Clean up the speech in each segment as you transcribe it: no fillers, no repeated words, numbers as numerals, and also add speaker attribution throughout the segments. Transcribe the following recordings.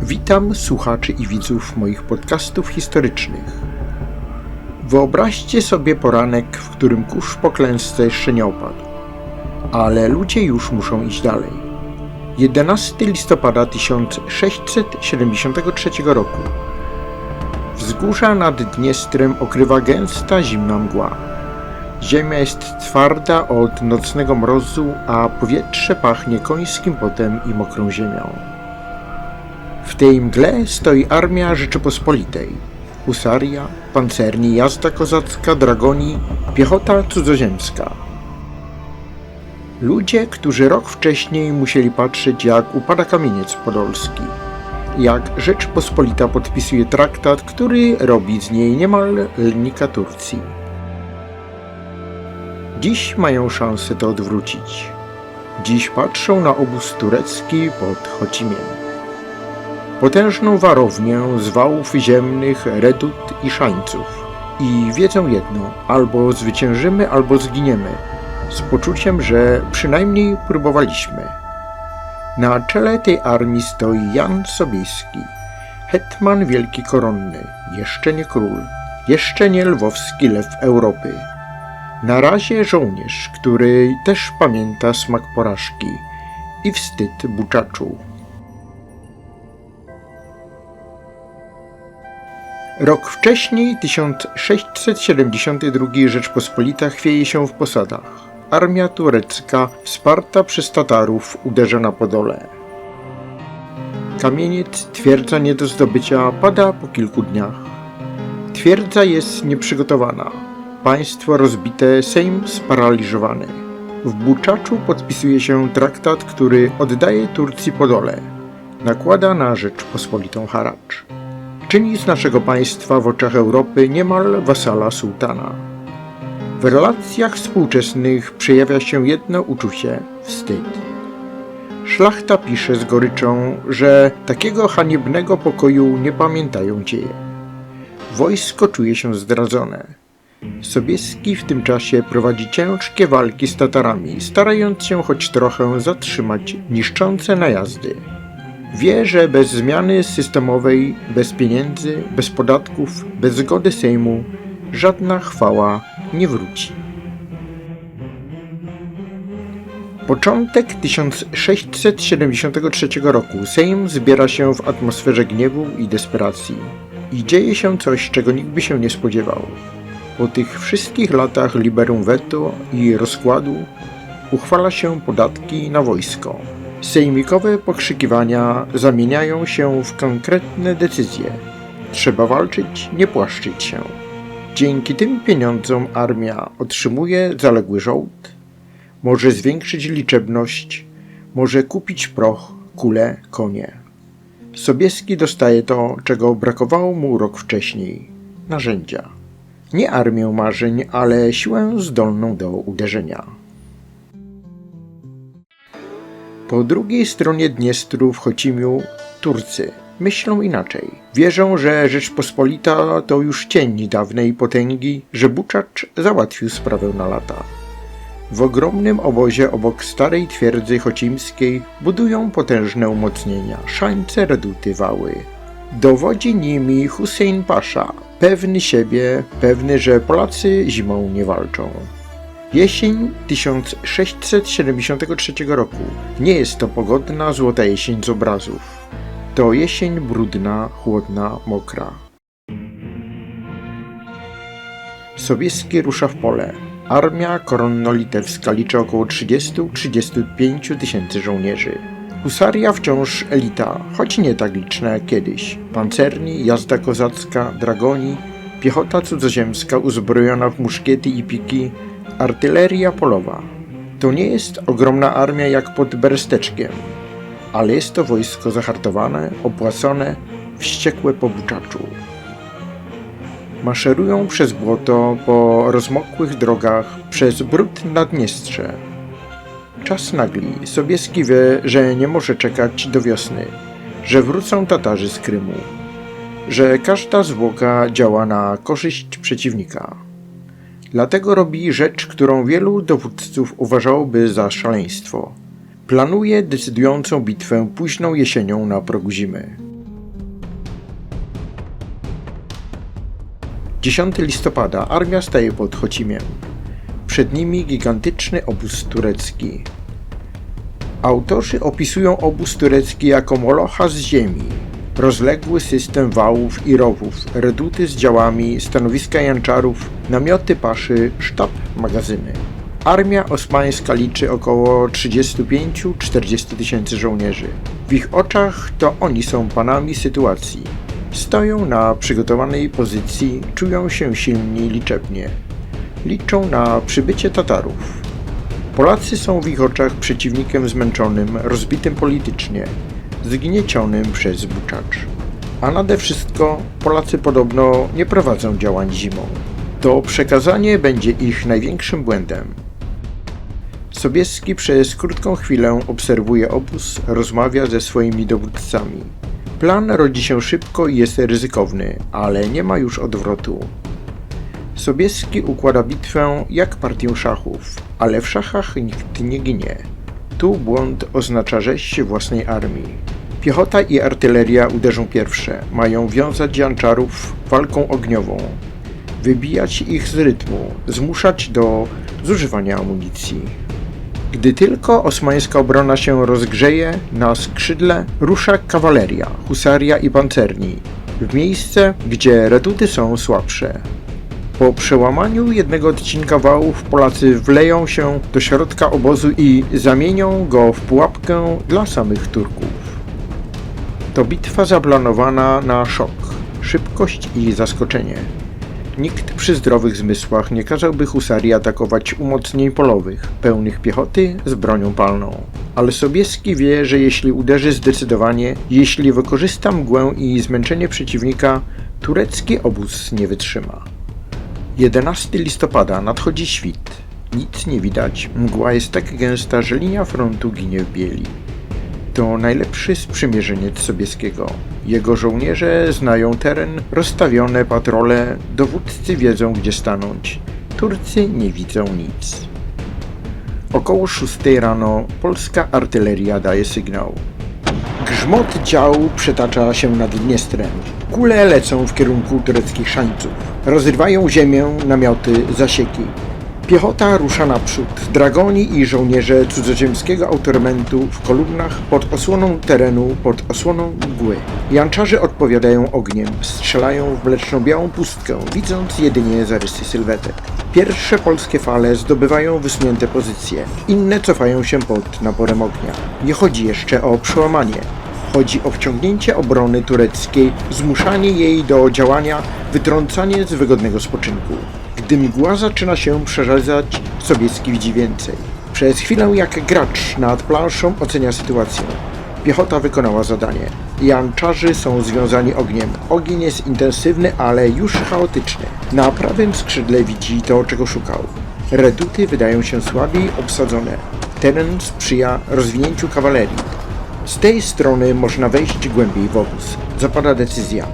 Speaker 1: Witam słuchaczy i widzów moich podcastów historycznych. Wyobraźcie sobie poranek, w którym kurz po klęsce jeszcze nie opadł, ale ludzie już muszą iść dalej. 11 listopada 1673 roku. Wzgórza nad Dniestrem okrywa gęsta, zimna mgła. Ziemia jest twarda od nocnego mrozu, a powietrze pachnie końskim potem i mokrą ziemią. W tej mgle stoi armia Rzeczypospolitej. Husaria, pancerni, jazda kozacka, dragoni, piechota cudzoziemska. Ludzie, którzy rok wcześniej musieli patrzeć, jak upada kamieniec podolski, jak Rzeczpospolita podpisuje traktat, który robi z niej niemal lennika Turcji. Dziś mają szansę to odwrócić. Dziś patrzą na obóz turecki pod Chocimiem. Potężną warownię z wałów ziemnych, redut i szańców. I wiedzą jedno, albo zwyciężymy, albo zginiemy, z poczuciem, że przynajmniej próbowaliśmy. Na czele tej armii stoi Jan Sobieski, hetman wielki koronny, jeszcze nie król, jeszcze nie lwowski lew Europy. Na razie żołnierz, który też pamięta smak porażki i wstyd Buczaczu. Rok wcześniej, 1672, Rzeczpospolita chwieje się w posadach. Armia turecka, wsparta przez Tatarów, uderza na Podole. Kamieniec, twierdza nie do zdobycia, pada po kilku dniach. Twierdza jest nieprzygotowana. Państwo rozbite, Sejm sparaliżowany. W Buczaczu podpisuje się traktat, który oddaje Turcji Podole. Nakłada na Rzeczpospolitą haracz. Czyni z naszego państwa w oczach Europy niemal wasala sułtana. W relacjach współczesnych przejawia się jedno uczucie – wstyd. Szlachta pisze z goryczą, że takiego haniebnego pokoju nie pamiętają dzieje. Wojsko czuje się zdradzone. Sobieski w tym czasie prowadzi ciężkie walki z Tatarami, starając się choć trochę zatrzymać niszczące najazdy. Wie, że bez zmiany systemowej, bez pieniędzy, bez podatków, bez zgody Sejmu żadna chwała nie wróci. Początek 1673 roku. Sejm zbiera się w atmosferze gniewu i desperacji. I dzieje się coś, czego nikt by się nie spodziewał. Po tych wszystkich latach liberum veto i rozkładu uchwala się podatki na wojsko. Sejmikowe pokrzykiwania zamieniają się w konkretne decyzje. Trzeba walczyć, nie płaszczyć się. Dzięki tym pieniądzom armia otrzymuje zaległy żołd, może zwiększyć liczebność, może kupić proch, kule, konie. Sobieski dostaje to, czego brakowało mu rok wcześniej – narzędzia. Nie armię marzeń, ale siłę zdolną do uderzenia. Po drugiej stronie Dniestru w Chocimiu Turcy myślą inaczej. Wierzą, że Rzeczpospolita to już cień dawnej potęgi, że Buczacz załatwił sprawę na lata. W ogromnym obozie obok starej twierdzy chocimskiej budują potężne umocnienia, szańce, reduty, wały. Dowodzi nimi Husein Pasza, pewny siebie, pewny, że Polacy zimą nie walczą. Jesień 1673 roku. Nie jest to pogodna, złota jesień z obrazów. To jesień brudna, chłodna, mokra. Sobieski rusza w pole. Armia koronno-litewska liczy około 30–35 tysięcy żołnierzy. Husaria wciąż elita, choć nie tak liczna jak kiedyś. Pancerni, jazda kozacka, dragoni, piechota cudzoziemska uzbrojona w muszkiety i piki, artyleria polowa. To nie jest ogromna armia jak pod Beresteczkiem, ale jest to wojsko zahartowane, opłacone, wściekłe po Buczaczu. Maszerują przez błoto, po rozmokłych drogach, przez brud na Dniestrze. Czas nagli. Sobieski wie, że nie może czekać do wiosny, że wrócą Tatarzy z Krymu, że każda zwłoka działa na korzyść przeciwnika. Dlatego robi rzecz, którą wielu dowódców uważałoby za szaleństwo. Planuje decydującą bitwę późną jesienią na progu zimy. 10 listopada armia staje pod Chocimiem. Przed nimi gigantyczny obóz turecki. Autorzy opisują obóz turecki jako molocha z ziemi. Rozległy system wałów i rowów, reduty z działami, stanowiska janczarów, namioty paszy, sztab, magazyny. Armia osmańska liczy około 35–40 tysięcy żołnierzy. W ich oczach to oni są panami sytuacji. Stoją na przygotowanej pozycji, czują się silni liczebnie. Liczą na przybycie Tatarów. Polacy są w ich oczach przeciwnikiem zmęczonym, rozbitym politycznie, zgniecionym przez Buczacz. A nade wszystko Polacy podobno nie prowadzą działań zimą. To przekazanie będzie ich największym błędem. Sobieski przez krótką chwilę obserwuje obóz, rozmawia ze swoimi dowódcami. Plan rodzi się szybko i jest ryzykowny, ale nie ma już odwrotu. Sobieski układa bitwę jak partię szachów, ale w szachach nikt nie ginie. Tu błąd oznacza rzeź własnej armii. Piechota i artyleria uderzą pierwsze, mają wiązać janczarów walką ogniową, wybijać ich z rytmu, zmuszać do zużywania amunicji. Gdy tylko osmańska obrona się rozgrzeje, na skrzydle rusza kawaleria, husaria i pancerni, w miejsce, gdzie reduty są słabsze. Po przełamaniu jednego odcinka wałów Polacy wleją się do środka obozu i zamienią go w pułapkę dla samych Turków. To bitwa zaplanowana na szok, szybkość i zaskoczenie. Nikt przy zdrowych zmysłach nie kazałby husarii atakować umocnień polowych, pełnych piechoty z bronią palną. Ale Sobieski wie, że jeśli uderzy zdecydowanie, jeśli wykorzysta mgłę i zmęczenie przeciwnika, turecki obóz nie wytrzyma. 11 listopada nadchodzi świt. Nic nie widać, mgła jest tak gęsta, że linia frontu ginie w bieli. To najlepszy sprzymierzyniec Sobieskiego. Jego żołnierze znają teren, rozstawione patrole, dowódcy wiedzą, gdzie stanąć. Turcy nie widzą nic. Około 6 rano polska artyleria daje sygnał. Grzmot dział przetacza się nad Dniestrem. Kule lecą w kierunku tureckich szańców. Rozrywają ziemię, namioty, zasieki. Piechota rusza naprzód. Dragoni i żołnierze cudzoziemskiego autorementu w kolumnach pod osłoną terenu, pod osłoną mgły. Janczarze odpowiadają ogniem, strzelają w mleczno-białą pustkę, widząc jedynie zarysy sylwetek. Pierwsze polskie fale zdobywają wysunięte pozycje, inne cofają się pod naporem ognia. Nie chodzi jeszcze o przełamanie. Chodzi o wciągnięcie obrony tureckiej, zmuszanie jej do działania, wytrącanie z wygodnego spoczynku. Gdy mgła zaczyna się przerzedzać, Sobieski widzi więcej. Przez chwilę jak gracz nad planszą ocenia sytuację. Piechota wykonała zadanie. Janczarzy są związani ogniem. Ogień jest intensywny, ale już chaotyczny. Na prawym skrzydle widzi to, czego szukał. Reduty wydają się słabiej obsadzone. Teren sprzyja rozwinięciu kawalerii. Z tej strony można wejść głębiej w obóz. Zapada decyzja.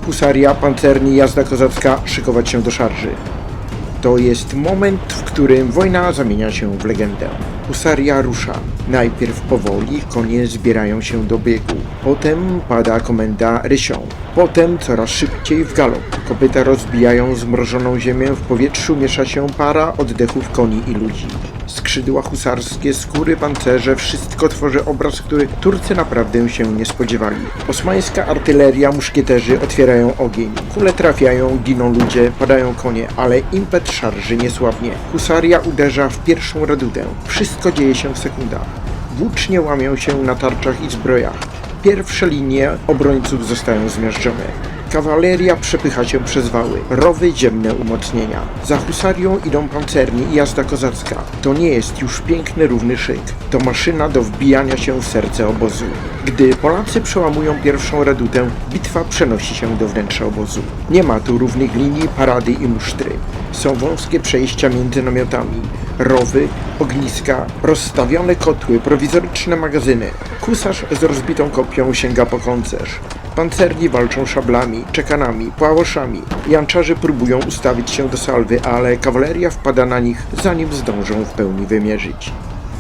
Speaker 1: Husaria, pancerni, jazda kozacka, szykować się do szarży. To jest moment, w którym wojna zamienia się w legendę. Husaria rusza. Najpierw powoli, konie zbierają się do biegu. Potem pada komenda rysią. Potem coraz szybciej w galop. Kopyta rozbijają zmrożoną ziemię, w powietrzu miesza się para oddechów koni i ludzi. Skrzydła husarskie, skóry, pancerze, wszystko tworzy obraz, który Turcy naprawdę się nie spodziewali. Osmańska artyleria, muszkieterzy otwierają ogień. Kule trafiają, giną ludzie, padają konie, ale impet szarży nie słabnie. Husaria uderza w pierwszą redutę. Wszystko dzieje się w sekundach. Włócznie łamią się na tarczach i zbrojach. Pierwsze linie obrońców zostają zmiażdżone. Kawaleria przepycha się przez wały, rowy, ziemne umocnienia. Za husarią idą pancerni i jazda kozacka. To nie jest już piękny, równy szyk. To maszyna do wbijania się w serce obozu. Gdy Polacy przełamują pierwszą redutę, bitwa przenosi się do wnętrza obozu. Nie ma tu równych linii, parady i musztry. Są wąskie przejścia między namiotami, rowy, ogniska, rozstawione kotły, prowizoryczne magazyny. Husarz z rozbitą kopią sięga po koncerz. Pancerni walczą szablami, czekanami, płałoszami. Janczarzy próbują ustawić się do salwy, ale kawaleria wpada na nich, zanim zdążą w pełni wymierzyć.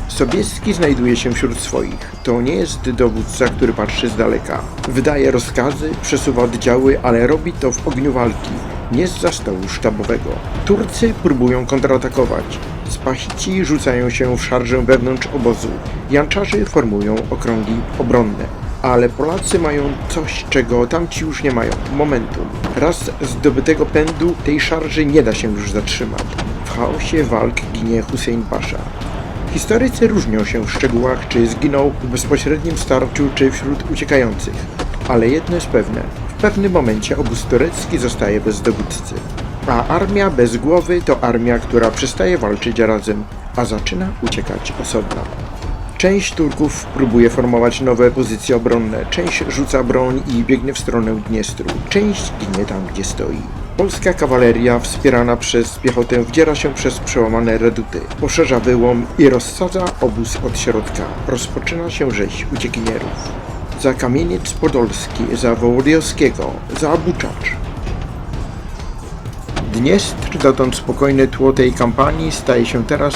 Speaker 1: Sobieski znajduje się wśród swoich. To nie jest dowódca, który patrzy z daleka. Wydaje rozkazy, przesuwa oddziały, ale robi to w ogniu walki. nie zza stołu sztabowego. Turcy próbują kontratakować. Spahici rzucają się w szarżę wewnątrz obozu. Janczarzy formują okrągi obronne. Ale Polacy mają coś, czego tamci już nie mają. Momentum. Raz zdobytego pędu tej szarży nie da się już zatrzymać. W chaosie walk ginie Hussein Pasza. Historycy różnią się w szczegółach, czy zginął w bezpośrednim starciu, czy wśród uciekających. Ale jedno jest pewne. W pewnym momencie obóz turecki zostaje bez dowódcy. A armia bez głowy to armia, która przestaje walczyć razem, a zaczyna uciekać osobno. Część Turków próbuje formować nowe pozycje obronne, część rzuca broń i biegnie w stronę Dniestru, część ginie tam, gdzie stoi. Polska kawaleria wspierana przez piechotę wdziera się przez przełamane reduty, poszerza wyłom i rozsadza obóz od środka. Rozpoczyna się rzeź uciekinierów. Za Kamieniec Podolski, za Wołodyjowskiego, za Buczacz. Dniestr, dotąd spokojne tło tej kampanii, staje się teraz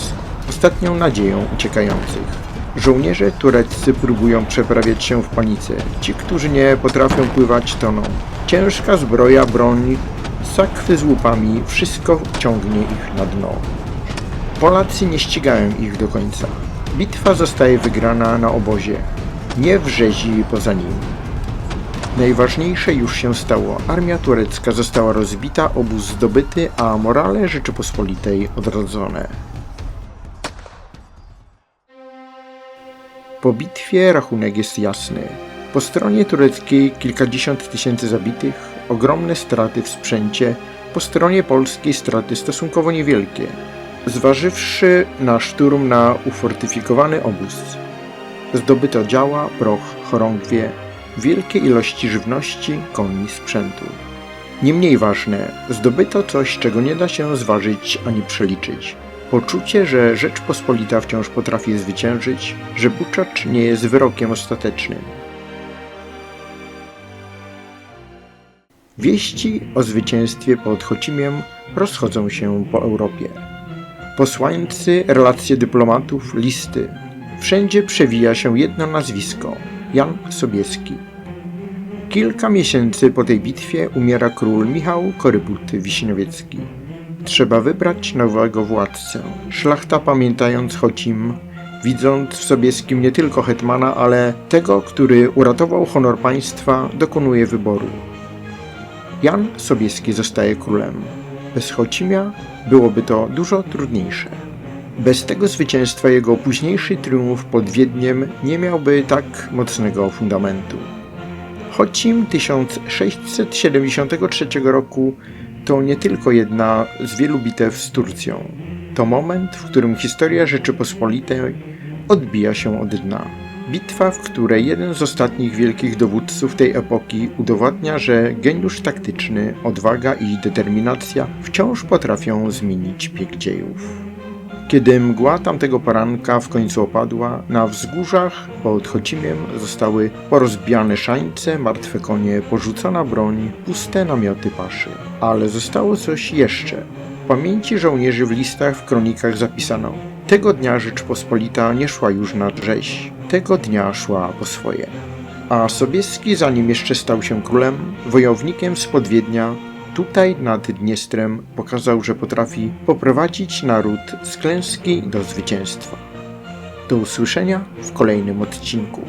Speaker 1: ostatnią nadzieją uciekających. Żołnierze tureccy próbują przeprawiać się w panice. Ci, którzy nie potrafią pływać, toną. Ciężka zbroja, broń, sakwy z łupami, wszystko ciągnie ich na dno. Polacy nie ścigają ich do końca. Bitwa zostaje wygrana na obozie, nie w rzezi poza nim. Najważniejsze już się stało. Armia turecka została rozbita, obóz zdobyty, a morale Rzeczypospolitej odrodzone. Po bitwie rachunek jest jasny. Po stronie tureckiej kilkadziesiąt tysięcy zabitych, ogromne straty w sprzęcie, po stronie polskiej straty stosunkowo niewielkie, zważywszy na szturm na ufortyfikowany obóz. Zdobyto działa, proch, chorągwie, wielkie ilości żywności, koni, sprzętu. Niemniej ważne, zdobyto coś, czego nie da się zważyć ani przeliczyć. Poczucie, że Rzeczpospolita wciąż potrafi zwyciężyć, że Buczacz nie jest wyrokiem ostatecznym. Wieści o zwycięstwie pod Chocimiem rozchodzą się po Europie. Posłańcy, relacje dyplomatów, listy. Wszędzie przewija się jedno nazwisko – Jan Sobieski. Kilka miesięcy po tej bitwie umiera król Michał Korybuty-Wiśniowiecki. Trzeba wybrać nowego władcę. Szlachta, pamiętając Chocim, widząc w Sobieskim nie tylko hetmana, ale tego, który uratował honor państwa, dokonuje wyboru. Jan Sobieski zostaje królem. Bez Chocimia byłoby to dużo trudniejsze. Bez tego zwycięstwa jego późniejszy triumf pod Wiedniem nie miałby tak mocnego fundamentu. Chocim 1673 roku to nie tylko jedna z wielu bitew z Turcją. To moment, w którym historia Rzeczypospolitej odbija się od dna. Bitwa, w której jeden z ostatnich wielkich dowódców tej epoki udowadnia, że geniusz taktyczny, odwaga i determinacja wciąż potrafią zmienić bieg dziejów. Kiedy mgła tamtego poranka w końcu opadła, na wzgórzach pod Chocimiem zostały porozbijane szańce, martwe konie, porzucona broń, puste namioty paszy. Ale zostało coś jeszcze. W pamięci żołnierzy w listach, w kronikach zapisano: tego dnia Rzeczpospolita nie szła już na rzeź, tego dnia szła po swoje. A Sobieski, zanim jeszcze stał się królem, wojownikiem spod Wiednia, tutaj nad Dniestrem pokazał, że potrafi poprowadzić naród z klęski do zwycięstwa. Do usłyszenia w kolejnym odcinku.